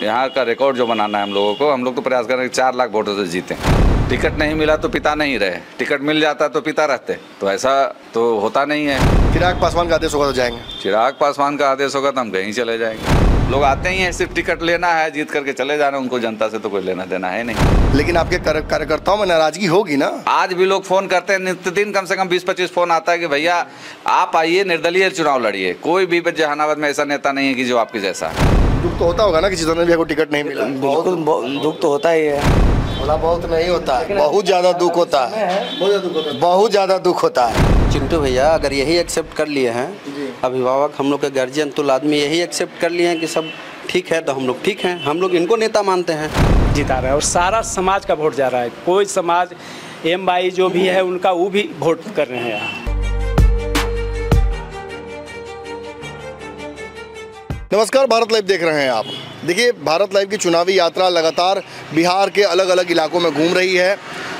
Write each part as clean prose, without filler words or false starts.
यहाँ का रिकॉर्ड जो बनाना है हम लोगों को, हम लोग तो प्रयास कर रहे हैं 4 लाख वोटों से जीतें। टिकट नहीं मिला तो पिता नहीं रहे, टिकट मिल जाता तो पिता रहते, तो ऐसा तो होता नहीं है। चिराग पासवान का आदेश होगा तो जाएंगे? चिराग पासवान का आदेश होगा तो हम कहीं चले जाएंगे। लोग आते ही हैं, सिर्फ टिकट लेना है, जीत करके चले जाना, उनको जनता से तो कोई लेना देना है नहीं। लेकिन आपके कार्यकर्ताओं में नाराजगी होगी ना? आज भी लोग फोन करते हैं, नित्य दिन कम से कम 20-25 फोन आता है कि भैया आप आइए, निर्दलीय चुनाव लड़िए। कोई भी जहानाबाद में ऐसा नेता नहीं है कि जो आपके जैसा है। दुख तो होता होगा ना कि जितने भी को टिकट नहीं मिला? बिल्कुल दुख तो होता ही है। थोड़ा बहुत नहीं होता, बहुत ज्यादा दुख होता है, बहुत ज्यादा दुख होता है। चिंटू भैया अगर यही एक्सेप्ट कर लिए हैं, अभिभावक हम लोग के गार्जियन तुल आदमी यही एक्सेप्ट कर लिए हैं कि सब ठीक है तो हम लोग ठीक हैं, हम लोग इनको नेता मानते हैं। जिता रहा है और सारा समाज का वोट जा रहा है। कोई समाज एम भाई जो भी है उनका वो भी वोट कर रहे हैं यहाँ। नमस्कार, भारत लाइव देख रहे हैं आप। देखिए, भारत लाइव की चुनावी यात्रा लगातार बिहार के अलग अलग इलाकों में घूम रही है।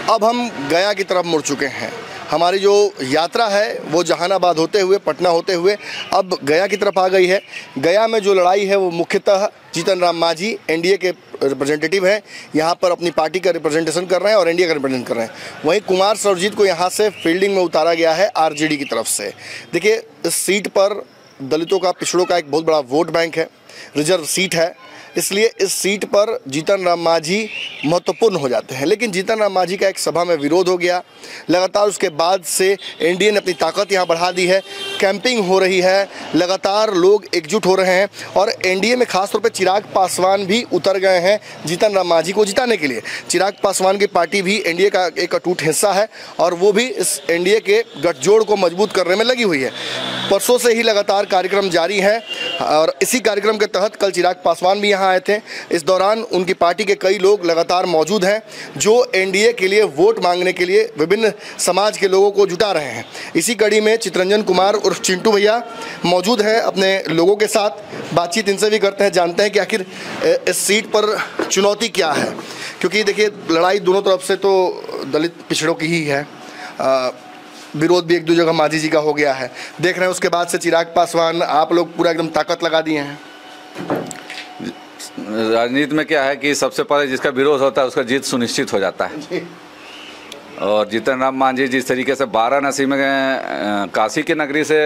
अब हम गया की तरफ मुड़ चुके हैं। हमारी जो यात्रा है वो जहानाबाद होते हुए, पटना होते हुए अब गया की तरफ आ गई है। गया में जो लड़ाई है वो मुख्यतः जीतन राम मांझी एनडीए के रिप्रेजेंटेटिव हैं, यहाँ पर अपनी पार्टी का रिप्रेजेंटेशन कर रहे हैं और एनडीए का रिप्रेजेंट कर रहे हैं। वहीं कुमार सर्वजीत को यहाँ से फील्डिंग में उतारा गया है आरजेडी की तरफ से। देखिए, इस सीट पर दलितों का, पिछड़ों का एक बहुत बड़ा वोट बैंक है, रिजर्व सीट है, इसलिए इस सीट पर जीतन राम मांझी महत्वपूर्ण हो जाते हैं। लेकिन जीतन राम मांझी का एक सभा में विरोध हो गया। लगातार उसके बाद से एनडीए ने अपनी ताकत यहाँ बढ़ा दी है, कैंपिंग हो रही है, लगातार लोग एकजुट हो रहे हैं और एनडीए में खासतौर पर चिराग पासवान भी उतर गए हैं जीतन राम मांझी को जिताने के लिए। चिराग पासवान की पार्टी भी एनडीए का एक अटूट हिस्सा है और वो भी इस एनडीए के गठजोड़ को मजबूत करने में लगी हुई है। परसों से ही लगातार कार्यक्रम जारी है और इसी कार्यक्रम के तहत कल चिराग पासवान भी यहाँ आए थे। इस दौरान उनकी पार्टी के कई लोग लगातार मौजूद हैं जो एनडीए के लिए वोट मांगने के लिए विभिन्न समाज के लोगों को जुटा रहे हैं। इसी कड़ी में चितरंजन कुमार उर्फ चिंटू भैया मौजूद हैं अपने लोगों के साथ। बातचीत इनसे भी करते हैं, जानते हैं कि आखिर इस सीट पर चुनौती क्या है, क्योंकि देखिए लड़ाई दोनों तरफ से तो दलित पिछड़ों की ही है। विरोध भी एक दो जगह मांझी जी का हो गया है, देख रहे हैं। उसके बाद से चिराग पासवान, आप लोग पूरा एकदम ताकत लगा दिए हैं। राजनीति में क्या है कि सबसे पहले जिसका विरोध होता है उसका जीत सुनिश्चित हो जाता है। और जीतन राम मांझी जिस तरीके से वाराणसी में काशी की नगरी से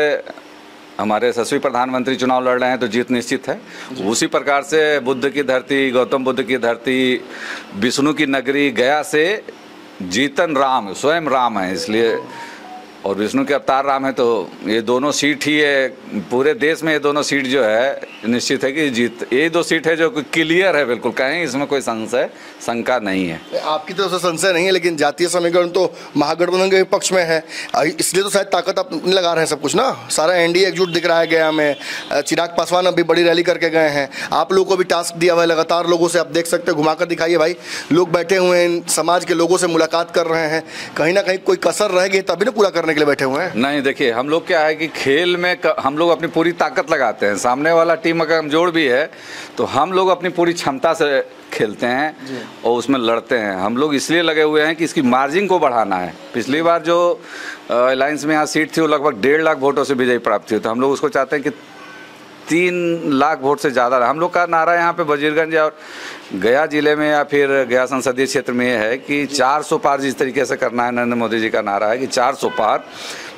हमारे यशस्वी प्रधानमंत्री चुनाव लड़ रहे हैं तो जीत निश्चित है। उसी प्रकार से बुद्ध की धरती, गौतम बुद्ध की धरती, विष्णु की नगरी गया से जीतन राम स्वयं राम है, इसलिए, और विष्णु के अवतार राम है, तो ये दोनों सीट ही है। पूरे देश में ये दोनों सीट जो है निश्चित है कि जीत, ये दो सीट है जो क्लियर है, बिल्कुल कहीं इसमें कोई संशय शंका नहीं है। आपकी तरफ से संशय नहीं है, लेकिन जातीय समीकरण तो महागठबंधन के पक्ष में है, इसलिए तो शायद ताकत आप लगा रहे हैं सब कुछ ना। सारा एनडीए एकजुट दिख रहा है गया में। चिराग पासवान अभी बड़ी रैली करके गए हैं। आप लोगों को भी टास्क दिया हुआ है लगातार लोगों से, आप देख सकते हैं, घुमाकर दिखाइए भाई। लोग बैठे हुए हैं, समाज के लोगों से मुलाकात कर रहे हैं, कहीं ना कहीं कोई कसर रहेगी तभी ना पूरा करने के लिए बैठे हुए हैं। नहीं, देखिए हम लोग क्या है कि खेल में हम लोग अपनी पूरी ताकत लगाते हैं। सामने वाला टीम अगर कमजोर भी है तो हम लोग अपनी पूरी क्षमता से खेलते हैं और उसमें लड़ते हैं। हम लोग इसलिए लगे हुए हैं कि इसकी मार्जिन को बढ़ाना है। पिछली बार जो अलायंस में यहाँ सीट थी वो लगभग 1.5 लाख वोटों से विजयी प्राप्त हुई, तो हम लोग उसको चाहते हैं कि 3 लाख वोट से ज़्यादा। हम लोग का नारा यहाँ पे वजीरगंज और गया जिले में या फिर गया संसदीय क्षेत्र में ये है कि 400 पार जिस तरीके से करना है। नरेंद्र मोदी जी का नारा है कि 400 पार।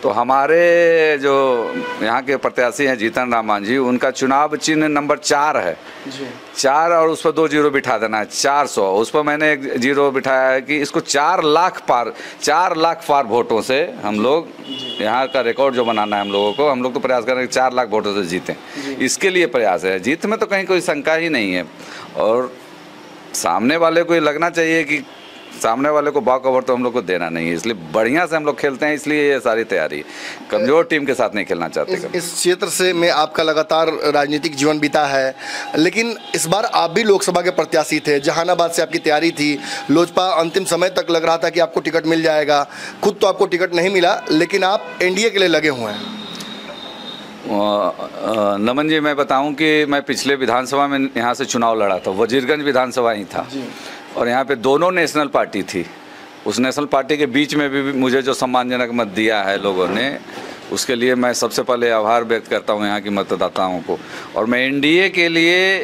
तो हमारे जो यहाँ के प्रत्याशी हैं जीतन राम मांझी, उनका चुनाव चिन्ह नंबर 4 है, 4 और उस पर 2 जीरो बिठा देना है, 400। उस पर मैंने 1 जीरो बिठाया है कि इसको 4 लाख पार वोटों से हम लोग यहाँ का रिकॉर्ड जो बनाना है हम लोगों को, हम लोग तो प्रयास कर रहे हैं कि 4 लाख वोटों से जीतें। इसके लिए प्रयास है। जीत में तो कहीं कोई शंका ही नहीं है। और सामने वाले को ये लगना चाहिए कि सामने वाले को वॉक ओवर तो हम लोग को देना नहीं है, इसलिए बढ़िया से हम लोग खेलते हैं। इसलिए ये सारी तैयारी, कमजोर टीम के साथ नहीं खेलना चाहते। इस क्षेत्र से में आपका लगातार राजनीतिक जीवन बीता है, लेकिन इस बार आप भी लोकसभा के प्रत्याशी थे। जहानाबाद से आपकी तैयारी थी। लोजपा अंतिम समय तक लग रहा था कि आपको टिकट मिल जाएगा, खुद तो आपको टिकट नहीं मिला, लेकिन आप एनडीए के लिए लगे हुए हैं। नमन जी, मैं बताऊं कि मैं पिछले विधानसभा में यहाँ से चुनाव लड़ा था, वजीरगंज विधानसभा ही था और यहाँ पे दोनों नेशनल पार्टी थी। उस नेशनल पार्टी के बीच में भी मुझे जो सम्मानजनक मत दिया है लोगों ने, उसके लिए मैं सबसे पहले आभार व्यक्त करता हूँ यहाँ की मतदाताओं को। और मैं एनडीए के लिए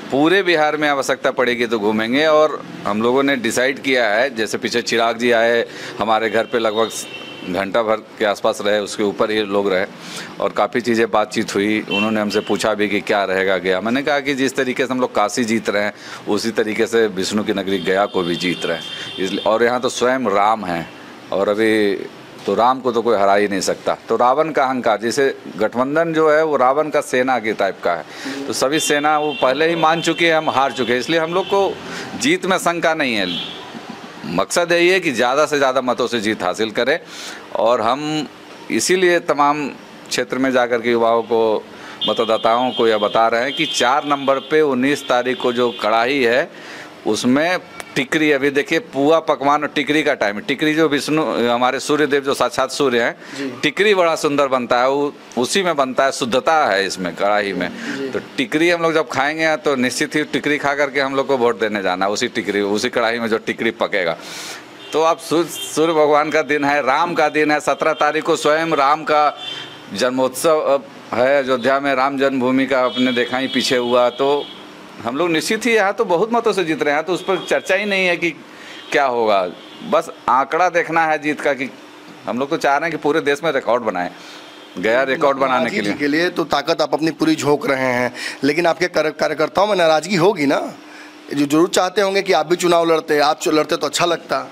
पूरे बिहार में आवश्यकता पड़ेगी तो घूमेंगे। और हम लोगों ने डिसाइड किया है, जैसे पीछे चिराग जी आए हमारे घर पे, लगभग घंटा भर के आसपास रहे, उसके ऊपर ही लोग रहे और काफ़ी चीज़ें बातचीत हुई। उन्होंने हमसे पूछा भी कि क्या रहेगा गया। मैंने कहा कि जिस तरीके से हम लोग काशी जीत रहे हैं उसी तरीके से विष्णु की नगरी गया को भी जीत रहे हैं। इसलिए, और यहाँ तो स्वयं राम हैं और अभी तो राम को तो कोई हरा ही नहीं सकता। तो रावण का अहंकार, जैसे गठबंधन जो है वो रावण का सेना के टाइप का है, तो सभी सेना वो पहले ही मान चुकी है, हम हार चुके हैं। इसलिए हम लोग को जीत में शंका नहीं है। मकसद यही है कि ज़्यादा से ज़्यादा मतों से जीत हासिल करें। और हम इसीलिए तमाम क्षेत्र में जाकर के युवाओं को, मतदाताओं को यह बता रहे हैं कि 4 नंबर पे 19 तारीख को जो कड़ाही है उसमें टिकरी, अभी देखिए पुआ पकवान और टिकरी का टाइम है। टिकरी जो विष्णु हमारे सूर्य देव जो साक्षात सूर्य हैं, टिकरी बड़ा सुंदर बनता है, वो उसी में बनता है, शुद्धता है इसमें कड़ाही में। तो टिकरी हम लोग जब खाएंगे तो निश्चित ही टिकरी खा करके हम लोग को वोट देने जाना, उसी टिकरी, उसी कड़ाही में जो टिकरी पकेगा। तो अब सूर्य भगवान का दिन है, राम का दिन है। 17 तारीख को स्वयं राम का जन्मोत्सव है अयोध्या में, राम जन्मभूमि का आपने देखा ही पीछे हुआ। तो हम लोग निश्चित ही यहाँ तो बहुत मतों से जीत रहे हैं, तो उस पर चर्चा ही नहीं है कि क्या होगा। बस आंकड़ा देखना है जीत का, कि हम लोग तो चाह रहे हैं कि पूरे देश में रिकॉर्ड बनाएं, गया रिकॉर्ड बनाने के लिए तो ताकत आप अपनी पूरी झोंक रहे हैं। लेकिन आपके कार्यकर्ताओं में नाराजगी होगी ना, जो जरूर चाहते होंगे कि आप भी चुनाव लड़ते, आप लड़ते तो अच्छा लगता।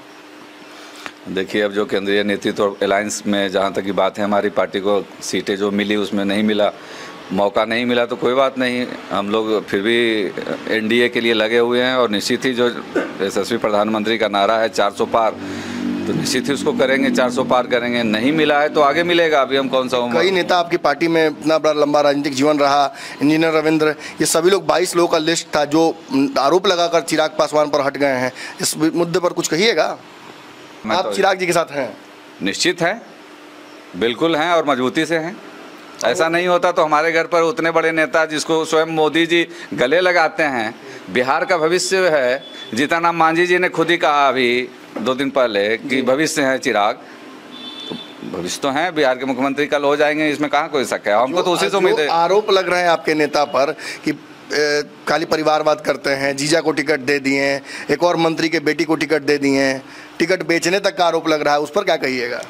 देखिए, अब जो केंद्रीय नेतृत्व और अलायंस में जहाँ तक की बात है, हमारी पार्टी को सीटें जो मिली उसमें नहीं मिला, मौका नहीं मिला, तो कोई बात नहीं, हम लोग फिर भी एनडीए के लिए लगे हुए हैं। और निश्चित ही जो यशस्वी प्रधानमंत्री का नारा है 400 पार, तो निश्चित ही उसको करेंगे, 400 पार करेंगे। नहीं मिला है तो आगे मिलेगा, अभी हम कौन सा उम्र। कई नेता आपकी पार्टी में इतना बड़ा लंबा राजनीतिक जीवन रहा, इंजीनियर रविंद्र, ये सभी लोग 22 लोगों का लिस्ट था जो आरोप लगाकर चिराग पासवान पर हट गए हैं। इस मुद्दे पर कुछ कहिएगा। आप चिराग जी के साथ हैं? निश्चित है, बिल्कुल हैं और मजबूती से हैं। ऐसा नहीं होता तो हमारे घर पर उतने बड़े नेता जिसको स्वयं मोदी जी गले लगाते हैं, बिहार का भविष्य है। जीतनराम मांझी जी ने खुद ही कहा अभी 2 दिन पहले कि भविष्य है चिराग, तो भविष्य तो है, बिहार के मुख्यमंत्री कल हो जाएंगे, इसमें कहाँ कोई शक है। हमको तो उसी से उम्मीद है। आरोप लग रहे हैं आपके नेता पर कि खाली परिवारवाद करते हैं, जीजा को टिकट दे दिए, एक और मंत्री के बेटी को टिकट दे दिए, टिकट बेचने तक का आरोप लग रहा है, उस पर क्या कहिएगा?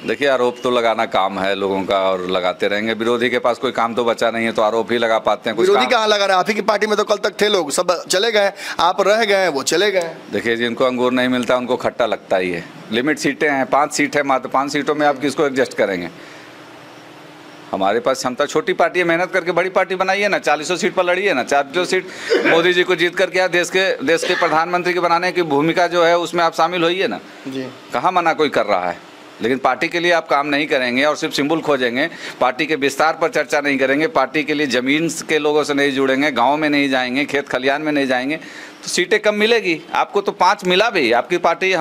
देखिए, आरोप तो लगाना काम है लोगों का और लगाते रहेंगे। विरोधी के पास कोई काम तो बचा नहीं है, तो आरोप ही लगा पाते हैं। कुछ विरोधी कहाँ लगा रहे हैं? आप ही की पार्टी में तो कल तक थे लोग, सब चले गए, आप रह गए, वो चले गए। देखिए, जिनको अंगूर नहीं मिलता उनको खट्टा लगता ही है। लिमिट सीटें हैं, 5 सीट है मात्र, 5 सीटों में आप किसको एडजस्ट करेंगे? हमारे पास क्षमता, छोटी पार्टी है, मेहनत करके बड़ी पार्टी बनाइए ना, 40 सीट पर लड़िए ना। 40 सीट मोदी जी को जीत करके देश के प्रधानमंत्री के बनाने की भूमिका जो है उसमें आप शामिल होइए ना जी। कहाँ मना कोई कर रहा है? लेकिन पार्टी के लिए आप काम नहीं करेंगे और सिर्फ सिंबल खोजेंगे, पार्टी के विस्तार पर चर्चा नहीं करेंगे, पार्टी के लिए ज़मीन के लोगों से नहीं जुड़ेंगे, गांव में नहीं जाएंगे, खेत खलियान में नहीं जाएंगे, तो सीटें कम मिलेगी। आपको तो 5 मिला भी, आपकी पार्टी,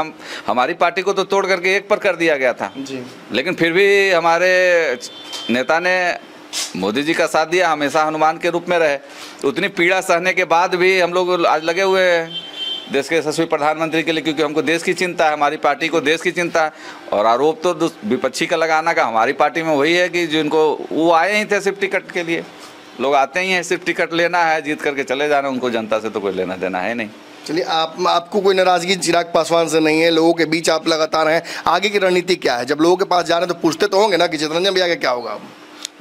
हमारी पार्टी को तो तोड़ करके 1 पर कर दिया गया था जी। लेकिन फिर भी हमारे नेता ने मोदी जी का साथ दिया, हमेशा हनुमान के रूप में रहे। उतनी पीड़ा सहने के बाद भी हम लोग आज लगे हुए हैं देश के यशस्वी प्रधानमंत्री के लिए, क्योंकि हमको देश की चिंता है, हमारी पार्टी को देश की चिंता है। और आरोप तो विपक्षी का लगाना का हमारी पार्टी में वही है कि जिनको वो आए ही थे सिर्फ टिकट के लिए, लोग आते ही हैं सिर्फ टिकट लेना है, जीत करके चले जाना, उनको जनता से तो कोई लेना देना है नहीं। चलिए, आपको कोई नाराजगी चिराग पासवान से नहीं है, लोगों के बीच आप लगातार हैं, आगे की रणनीति क्या है? जब लोगों के पास जा रहे हैं तो पूछते तो होंगे ना कि चितरंजन भैया क्या होगा?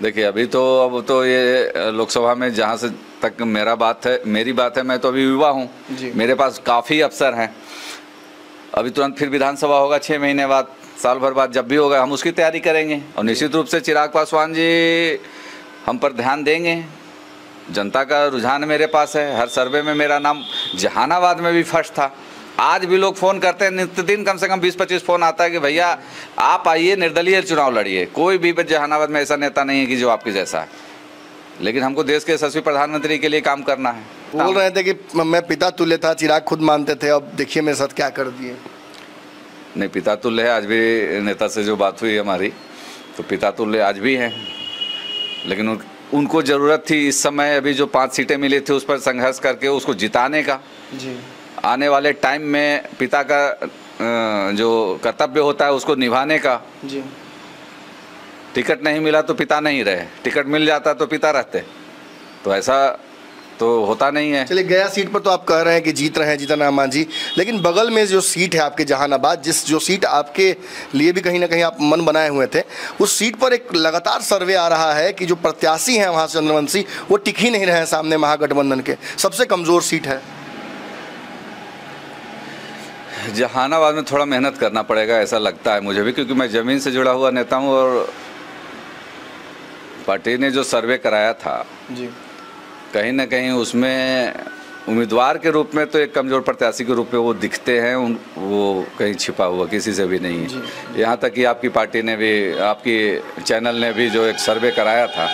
देखिए, अभी तो अब तो ये लोकसभा में जहाँ से तक मेरी बात है, मैं तो अभी युवा हूँ, मेरे पास काफ़ी अवसर हैं। अभी तुरंत फिर विधानसभा होगा 6 महीने बाद, साल भर बाद, जब भी होगा हम उसकी तैयारी करेंगे। और निश्चित रूप से चिराग पासवान जी हम पर ध्यान देंगे। जनता का रुझान मेरे पास है, हर सर्वे में मेरा नाम जहानाबाद में भी फर्स्ट था। आज भी लोग फ़ोन करते हैं, नित्य दिन कम से कम 20-25 फ़ोन आता है कि भैया आप आइए, निर्दलीय चुनाव लड़िए। कोई भी जहानाबाद में ऐसा नेता नहीं है कि जो आपके जैसा है, लेकिन हमको देश के यशस्वी प्रधानमंत्री के लिए काम करना है। बोल रहे थे कि मैं पिता तुल्य था, चिराग खुद मानते थे, अब देखिए मेरे साथ क्या कर दिए। नहीं, पिता तुल्य है। आज भी नेता से जो बात हुई हमारी, तो पिता तुल्य आज भी हैं, लेकिन उनको ज़रूरत थी इस समय, अभी जो 5 सीटें मिली थी उस पर संघर्ष करके उसको जिताने का जी। आने वाले टाइम में पिता का जो कर्तव्य होता है उसको निभाने का जी। टिकट नहीं मिला तो पिता नहीं रहे, टिकट मिल जाता तो पिता रहते। तो ऐसा तो होता नहीं है। चलिए, गया सीट पर तो आप कह रहे हैं कि जीत रहे हैं जीतन राम मांझी, लेकिन बगल में जो सीट है आपके जहानाबाद, जो सीट आपके लिए भी कहीं ना कहीं आप मन बनाए हुए थे, उस सीट पर एक लगातार सर्वे आ रहा है कि जो प्रत्याशी हैं वहाँ चंद्रवंशी, वो टिक ही नहीं रहे हैं सामने महागठबंधन के। सबसे कमज़ोर सीट है जहानाबाद में। थोड़ा मेहनत करना पड़ेगा ऐसा लगता है मुझे भी, क्योंकि मैं ज़मीन से जुड़ा हुआ नेता हूँ और पार्टी ने जो सर्वे कराया था जी, कहीं ना कहीं उसमें उम्मीदवार के रूप में तो एक कमज़ोर प्रत्याशी के रूप में वो दिखते हैं, वो कहीं छिपा हुआ किसी से भी नहीं है। यहाँ तक कि आपकी पार्टी ने भी, आपकी चैनल ने भी जो एक सर्वे कराया था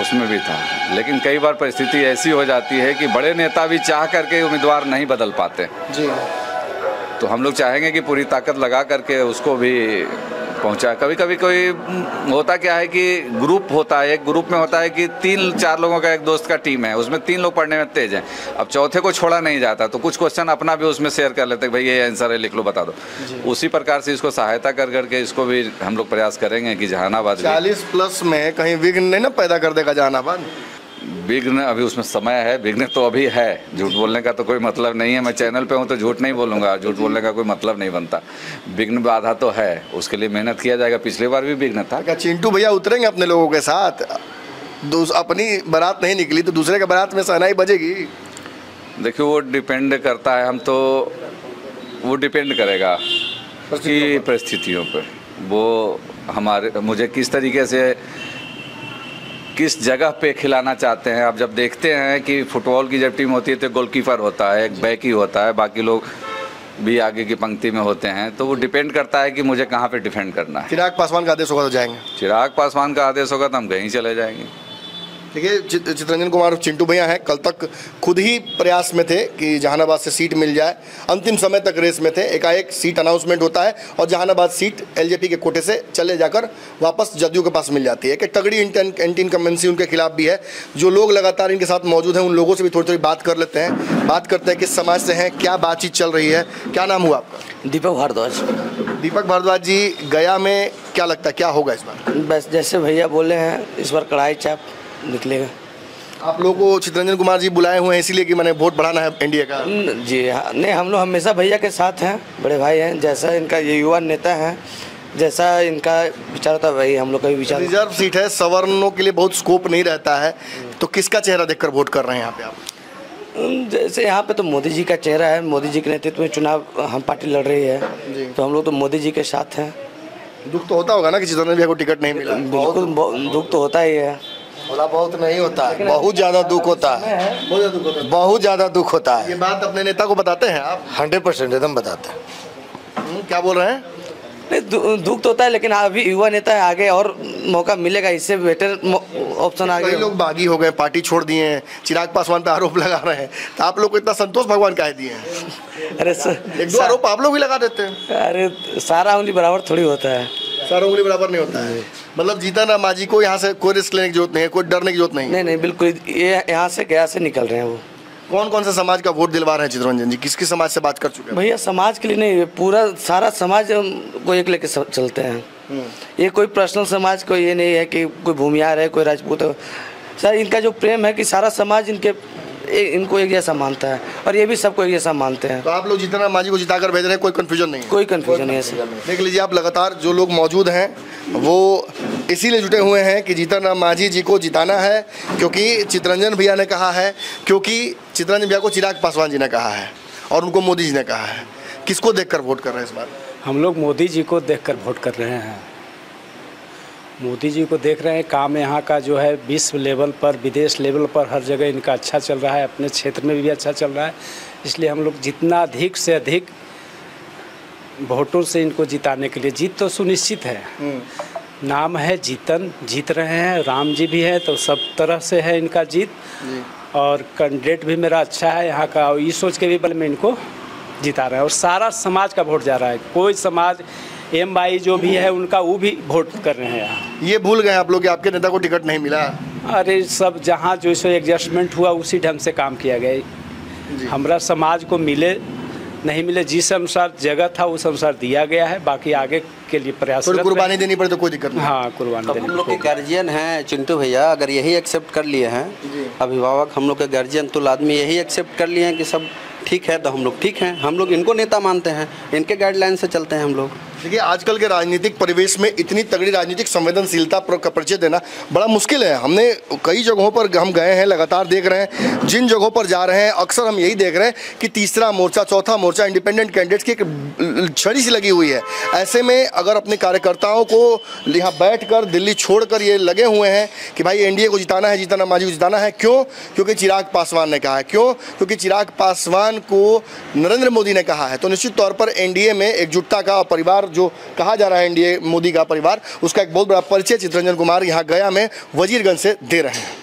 उसमें भी था। लेकिन कई बार परिस्थिति ऐसी हो जाती है कि बड़े नेता भी चाह करके उम्मीदवार नहीं बदल पाते जी। तो हम लोग चाहेंगे कि पूरी ताकत लगा करके उसको भी पहुंचा। कभी कभी कोई होता क्या है कि ग्रुप होता है, एक ग्रुप में होता है कि 3-4 लोगों का एक दोस्त का टीम है, उसमें 3 लोग पढ़ने में तेज हैं, अब चौथे को छोड़ा नहीं जाता, तो कुछ क्वेश्चन अपना भी उसमें शेयर कर लेते हैं, भाई ये आंसर है, लिख लो, बता दो। उसी प्रकार से इसको सहायता कर करके इसको भी हम लोग प्रयास करेंगे कि जहानाबाद 40+ में कहीं विघ्न नहीं ना पैदा कर देगा जहानाबाद। विघ्न अभी उसमें समय है, विघ्न तो अभी है, झूठ बोलने का तो कोई मतलब नहीं है। मैं चैनल पे हूँ तो झूठ नहीं बोलूँगा, झूठ बोलने का कोई मतलब नहीं बनता। विघ्न बाधा तो है, उसके लिए मेहनत किया जाएगा। पिछली बार भी विघ्न था। क्या चिंटू भैया उतरेंगे अपने लोगों के साथ? अपनी बारात नहीं निकली तो दूसरे के बारात में शहनाई बजेगी। देखिए वो डिपेंड करता है, हम तो वो डिपेंड करेगा कि परिस्थितियों पर, वो हमारे मुझे किस तरीके से किस जगह पे खिलाना चाहते हैं। आप जब देखते हैं कि फुटबॉल की जब टीम होती है तो गोलकीपर होता है, एक बैकी होता है, बाकी लोग भी आगे की पंक्ति में होते हैं, तो वो डिपेंड करता है कि मुझे कहाँ पे डिफेंड करना है। चिराग पासवान का आदेश होगा तो जाएंगे, चिराग पासवान का आदेश होगा तो हम कहीं चले जाएंगे। देखिए, चितरंजन कुमार चिंटू भैया हैं, कल तक खुद ही प्रयास में थे कि जहानाबाद से सीट मिल जाए, अंतिम समय तक रेस में थे। एकाएक सीट अनाउंसमेंट होता है और जहानाबाद सीट एलजेपी के कोटे से चले जाकर वापस जदयू के पास मिल जाती है। एक तगड़ी एंटी इनकम्बेंसी उनके खिलाफ भी है। जो लोग लगातार इनके साथ मौजूद हैं उन लोगों से भी थोड़ी थोड़ी बात कर लेते हैं, बात करते हैं किस समाज से हैं, क्या बातचीत चल रही है। क्या नाम हुआ आपका? दीपक भारद्वाज। दीपक भारद्वाज जी, गया में क्या लगता है क्या होगा इस बार? बस जैसे भैया बोले हैं, इस बार कढ़ाई चाप निकलेगा। आप लोगों को चितरंजन कुमार जी बुलाए हुए हैं इसीलिए कि मैंने वोट बढ़ाना है एनडीए का? जी हाँ, नहीं, हम लोग हमेशा भैया के साथ हैं, बड़े भाई हैं। जैसा इनका ये युवा नेता हैं, जैसा इनका विचार होता है वही हम लोग का भी विचार। रिजर्व सीट है, सवर्णों के लिए बहुत स्कोप नहीं रहता है, तो किसका चेहरा देखकर वोट कर रहे हैं यहाँ पे आप? जैसे यहाँ पे तो मोदी जी का चेहरा है, मोदी जी के नेतृत्व में चुनाव हम पार्टी लड़ रही है, तो हम लोग तो मोदी जी के साथ हैं। दुख तो होता होगा ना कि चितरंजन भैया को टिकट नहीं मिला? बिल्कुल दुख तो होता ही है। थोड़ा बहुत नहीं होता है, बहुत ज़्यादा दुख होता है, बहुत ज़्यादा दुख होता है। ये बात अपने नेता को बताते हैं आप? 100% एकदम बताते हैं। क्या बोल रहे हैं? नहीं, दुख तो होता है, लेकिन अभी युवा नेता है, आगे और मौका मिलेगा, इससे बेटर ऑप्शन आगे। कई लोग बागी हो गए, पार्टी छोड़ दिए हैं, चिराग पासवान पे आरोप लगा रहे हैं, तो आप लोग को इतना संतोष भगवान काहे दिए हैं? अरे एक दो आरोप आप लोग भी लगा देते हैं। अरे सारा उंगली बराबर थोड़ी होता है, सारा उंगली बराबर नहीं होता है। मतलब जीतन राम मांझी को यहाँ से कोई रिस्क लेने की जरूरत नहीं है, कोई डरने की जरूरत नहीं। नहीं, बिल्कुल, ये यहाँ से गया से निकल रहे हैं। वो कौन कौन से समाज का वोट दिलवा रहे हैं चितरंजन जी? किसके समाज से बात कर चुके हैं? भैया समाज के लिए नहीं, पूरा सारा समाज को एक लेके चलते हैं। ये कोई पर्सनल समाज को ये नहीं है कि कोई भूमियार है, कोई राजपूत है। सर, इनका जो प्रेम है कि सारा समाज इनको एक जैसा मानता है और ये भी सबको एक जैसा मानते हैं। तो आप लोग जीतन राम मांझी को जिताकर भेज रहे हैं, कोई कंफ्यूजन नहीं है? कोई कंफ्यूजन नहीं है सर। देख लीजिए आप, लगातार जो लोग मौजूद हैं वो इसीलिए जुटे हुए हैं कि जीतन राम मांझी जी को जिताना है, क्योंकि चितरंजन भैया ने कहा है, क्योंकि चितरंजन भैया को चिराग पासवान जी ने कहा है और उनको मोदी जी ने कहा है। किसको देखकर वोट कर रहे हैं इस बार? हम लोग मोदी जी को देखकर वोट कर रहे हैं। मोदी जी को देख रहे हैं, काम यहाँ का जो है विश्व लेवल पर, विदेश लेवल पर हर जगह इनका अच्छा चल रहा है, अपने क्षेत्र में भी अच्छा चल रहा है। इसलिए हम लोग जितना अधिक से अधिक वोटों से इनको जिताने के लिए, जीत तो सुनिश्चित है, नाम है जीतन, जीत रहे हैं, राम जी भी हैं, तो सब तरह से है इनका जीत। और कैंडिडेट भी मेरा अच्छा है यहाँ का, और ये सोच के भी बल में इनको जिता रहे हैं। और सारा समाज का वोट जा रहा है, कोई समाज MY जो भी है उनका वो भी वोट कर रहे हैं यहाँ। ये भूल गए आप लोग कि आपके नेता को टिकट नहीं मिला? अरे सब जहाँ जो सो एडजस्टमेंट हुआ उसी ढंग से काम किया गया। हमारा समाज को मिले नहीं मिले, जिस अनुसार जगह था उस अनुसार दिया गया है, बाकी आगे के लिए प्रयास थोड़ी कुर्बानी देनी पड़े तो कोई दिक्कत नहीं। हाँ, कुर्बानी हम देनी लोग के गार्जियन हैं चिंटू भैया, अगर यही एक्सेप्ट कर लिए हैं, अभिभावक हम लोग के गार्जियन तो आदमी यही एक्सेप्ट कर लिए हैं कि सब ठीक है तो हम लोग ठीक हैं। हम लोग इनको नेता मानते हैं, इनके गाइडलाइन से चलते हैं हम लोग। देखिए आजकल के राजनीतिक परिवेश में इतनी तगड़ी राजनीतिक संवेदनशीलता का परिचय देना बड़ा मुश्किल है। हमने कई जगहों पर हम गए हैं, लगातार देख रहे हैं, जिन जगहों पर जा रहे हैं अक्सर हम यही देख रहे हैं कि तीसरा मोर्चा, चौथा मोर्चा इंडिपेंडेंट कैंडिडेट्स की एक छड़ी सी लगी हुई है। ऐसे में अगर अपने कार्यकर्ताओं को यहाँ बैठकर दिल्ली छोड़कर ये लगे हुए हैं कि भाई एनडीए को जिताना है, जीतन राम मांझी को जिताना है। क्यों? क्योंकि चिराग पासवान ने कहा है। क्यों? क्योंकि चिराग पासवान को नरेंद्र मोदी ने कहा है। तो निश्चित तौर पर एनडीए में एकजुटता का परिवार जो कहा जा रहा है, एनडीए मोदी का परिवार, उसका एक बहुत बड़ा परिचय चितरंजन कुमार यहाँ गया में वजीरगंज से दे रहे हैं।